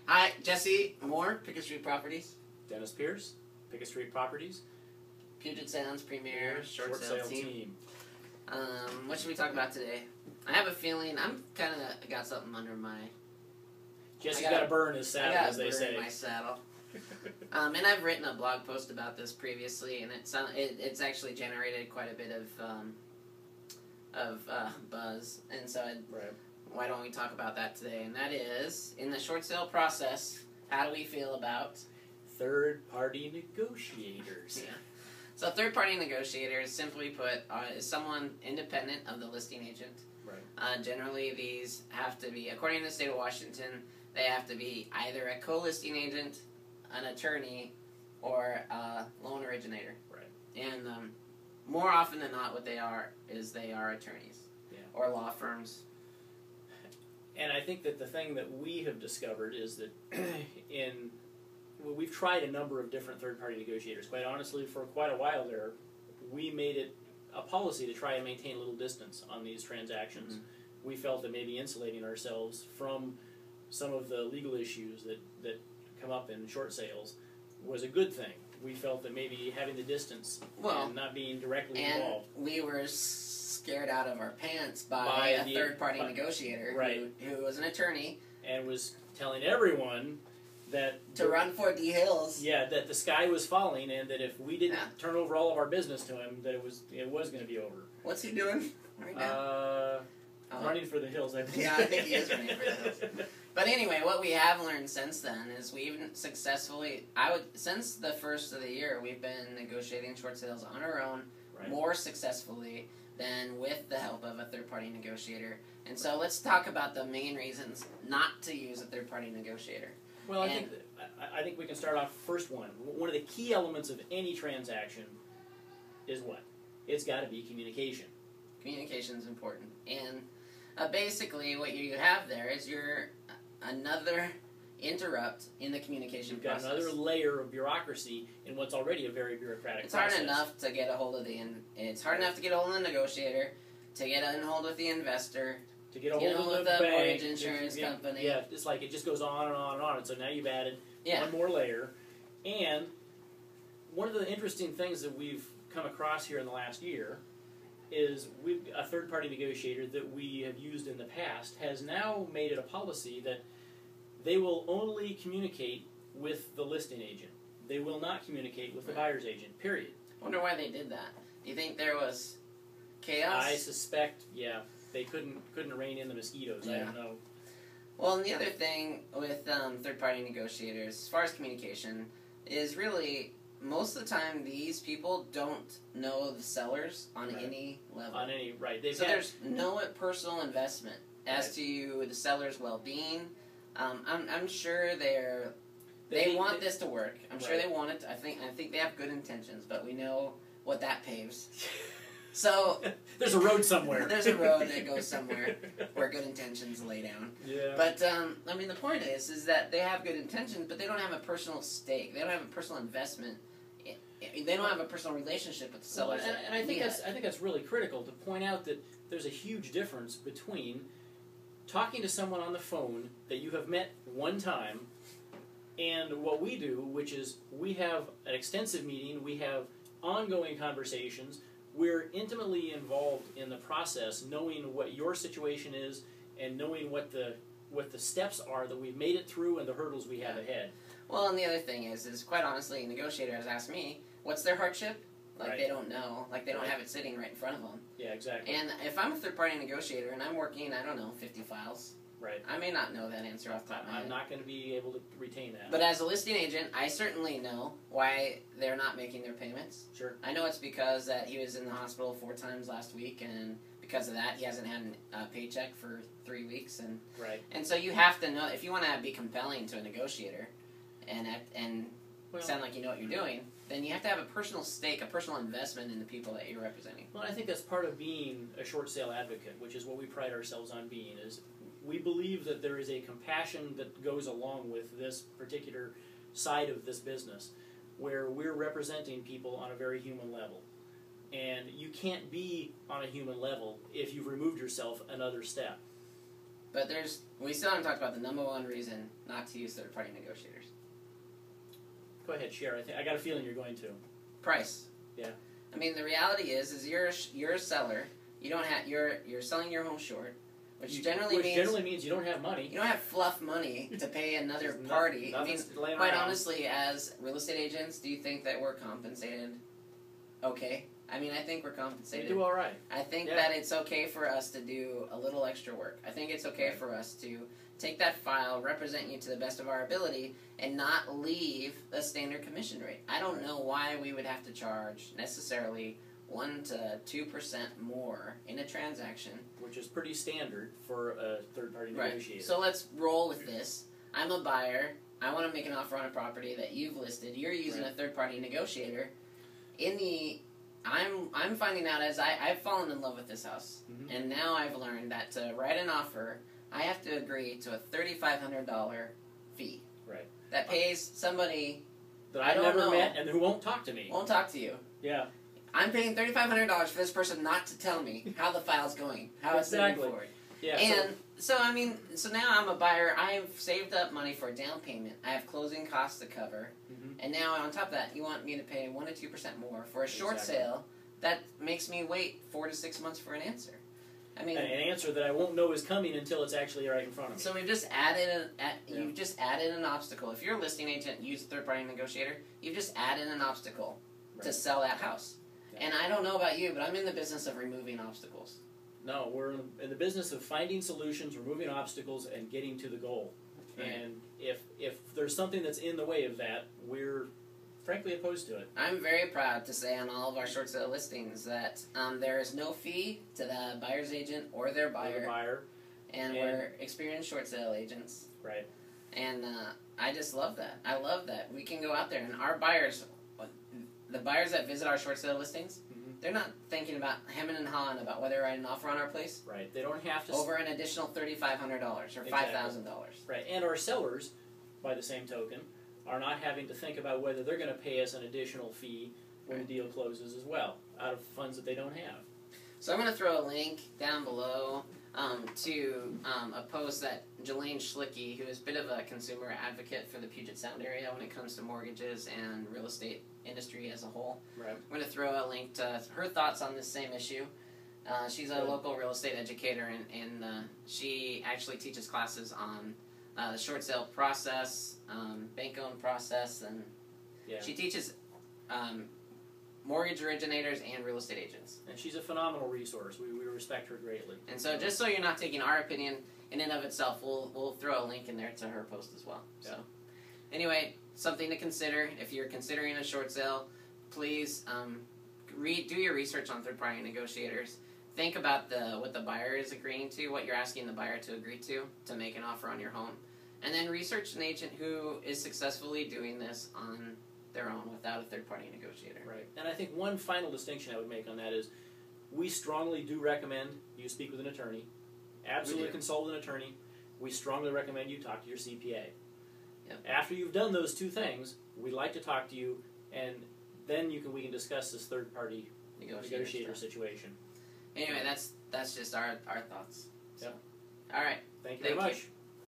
Hi, Jesse Moore, Pickett Street Properties. Dennis Pierce, Pickett Street Properties. Puget Sound's premier short sale sale team. What should we talk about today? I have a feeling I'm kind of got something under my... Jesse's got to burn his saddle, as they say. My saddle. And I've written a blog post about this previously, and it's actually generated quite a bit of buzz. And so why don't we talk about that today? And that is, in the short sale process, how do we feel about third-party negotiators? Yeah. So third-party negotiators, simply put, is someone independent of the listing agent. Right. Generally, these have to be, according to the state of Washington, they have to be either a co-listing agent, an attorney, or a loan originator. Right. And more often than not, what they are is they are attorneys. Yeah. Or law firms. And I think that the thing that we have discovered is that we've tried a number of different third-party negotiators. Quite honestly, for quite a while there, we made it a policy to try and maintain a little distance on these transactions. Mm-hmm. We felt that maybe insulating ourselves from some of the legal issues that come up in short sales was a good thing. We felt that maybe having the distance and not being directly involved. We were scared out of our pants by a third-party negotiator who was an attorney. And was telling everyone that... to run for the hills. Yeah, that the sky was falling and that if we didn't turn over all of our business to him, that it was going to be over. What's he doing right now? Running for the hills, I think. Yeah, I think he is running for the hills. But anyway, what we have learned since then is we've successfully, since the first of the year, we've been negotiating short sales on our own more successfully than with the help of a third-party negotiator. And so let's talk about the main reasons not to use a third-party negotiator. Well, I think we can start off first one. One of the key elements of any transaction is what? It's got to be communication. Communication is important. And basically what you have there is another interrupt in the communication process. You've got another layer of bureaucracy in what's already a very bureaucratic process. It's hard enough to get a hold of it's hard enough to get a hold of the negotiator, to get a hold of the investor, to get a hold of the bank, mortgage insurance company. Yeah, it's like it just goes on and on and on. And so now you've added one more layer. And one of the interesting things that we've come across here in the last year is a third-party negotiator that we have used in the past has now made it a policy that they will only communicate with the listing agent. They will not communicate with the buyer's agent, period. I wonder why they did that. Do you think there was chaos? I suspect, they couldn't rein in the mosquitoes. I don't know. Well, and the other thing with third-party negotiators, as far as communication, is really most of the time these people don't know the sellers on any level. There's no personal investment as to the seller's well-being. I'm sure they want this to work. I'm sure they want it. I think they have good intentions, but we know what that paves. So there's a road somewhere. There's a road that goes somewhere where good intentions lay down. Yeah. But I mean, the point is that they have good intentions, but they don't have a personal stake. They don't have a personal investment. They don't have a personal relationship with the sellers. Well, and I think that's really critical to point out that there's a huge difference between talking to someone on the phone that you have met one time and what we do, which is we have an extensive meeting, we have ongoing conversations, we're intimately involved in the process, knowing what your situation is and knowing what the steps are that we've made it through and the hurdles we have ahead. Well, and the other thing is quite honestly, a negotiator has asked me, what's their hardship? Like, they don't know. Like, they don't have it sitting right in front of them. Yeah, exactly. And if I'm a third-party negotiator and I'm working, 50 files, I may not know that answer off the top of my head. I'm not going to be able to retain that. But as a listing agent, I certainly know why they're not making their payments. Sure. I know it's because that he was in the hospital 4 times last week, and because of that, he hasn't had a paycheck for 3 weeks. And so you have to know, if you want to be compelling to a negotiator and sound like you know what you're doing, then you have to have a personal stake, a personal investment in the people that you're representing. Well, I think that's part of being a short sale advocate, which is what we pride ourselves on being, is we believe that there is a compassion that goes along with this particular side of this business, where we're representing people on a very human level. And you can't be on a human level if you've removed yourself another step. But we still haven't talked about the number one reason not to use third-party negotiators. Go ahead, share. I got a feeling you're going to. Price. Yeah. I mean, the reality is you're a seller. You don't have you're selling your home short, which generally means you don't have money. You don't have fluff money to pay another party. I mean, quite honestly, as real estate agents, do you think that we're compensated? Okay. I mean, I think we're compensated. We do all right. I think that it's okay for us to do a little extra work. I think it's okay for us to take that file, represent you to the best of our ability, and not leave the standard commission rate. I don't know why we would have to charge necessarily 1 to 2% more in a transaction. Which is pretty standard for a third-party negotiator. So let's roll with this. I'm a buyer. I want to make an offer on a property that you've listed. You're using a third-party negotiator. I'm finding out as I've fallen in love with this house, and now I've learned that to write an offer, I have to agree to a $3,500 fee. Right. That pays somebody that I've never met and who won't talk to me. Won't talk to you. Yeah. I'm paying $3,500 for this person not to tell me how the file's going, how it's moving forward. Yeah. And so now I'm a buyer. I've saved up money for a down payment. I have closing costs to cover. And now on top of that, you want me to pay 1 to 2% more for a short sale that makes me wait 4 to 6 months for an answer. I mean, an answer that I won't know is coming until it's actually right in front of me. So we've just added you've just added an obstacle. If you're a listing agent, use a third-party negotiator. You've just added an obstacle to sell that house. Yeah. And I don't know about you, but I'm in the business of removing obstacles. No, we're in the business of finding solutions, removing obstacles, and getting to the goal. Right. And if there's something that's in the way of that, we're frankly opposed to it. I'm very proud to say on all of our short sale listings that there is no fee to the buyer's agent or their buyer. And we're experienced short sale agents. Right. And I just love that. I love that. We can go out there and our buyers, the buyers that visit our short sale listings, they're not thinking about hemming and hawing about whether to write an offer on our place. Right. They don't have to... Over an additional $3,500 or $5,000. Right. And our sellers, by the same token, are not having to think about whether they're going to pay us an additional fee when the deal closes as well, out of funds that they don't have. So I'm going to throw a link down below to a post that Jelaine Schlicky, who is a bit of a consumer advocate for the Puget Sound area when it comes to mortgages and real estate industry as a whole. Right. I'm going to throw a link to her thoughts on this same issue. She's a local real estate educator, and she actually teaches classes on the short sale process, bank-owned process, and she teaches mortgage originators and real estate agents. And she's a phenomenal resource. We respect her greatly. And so just so you're not taking our opinion in and of itself, we'll throw a link in there to her post as well. Yeah. So anyway, something to consider. If you're considering a short sale, please do your research on third-party negotiators. Think about what the buyer is agreeing to, what you're asking the buyer to agree to make an offer on your home. And then research an agent who is successfully doing this on their own without a third-party negotiator. Right. And I think one final distinction I would make on that is we strongly do recommend you speak with an attorney. Absolutely consult with an attorney. We strongly recommend you talk to your CPA. Yep. After you've done those two things, we'd like to talk to you, and then we can discuss this third-party negotiator situation. Anyway, that's just our thoughts. So. Yep. All right. Thank you very much.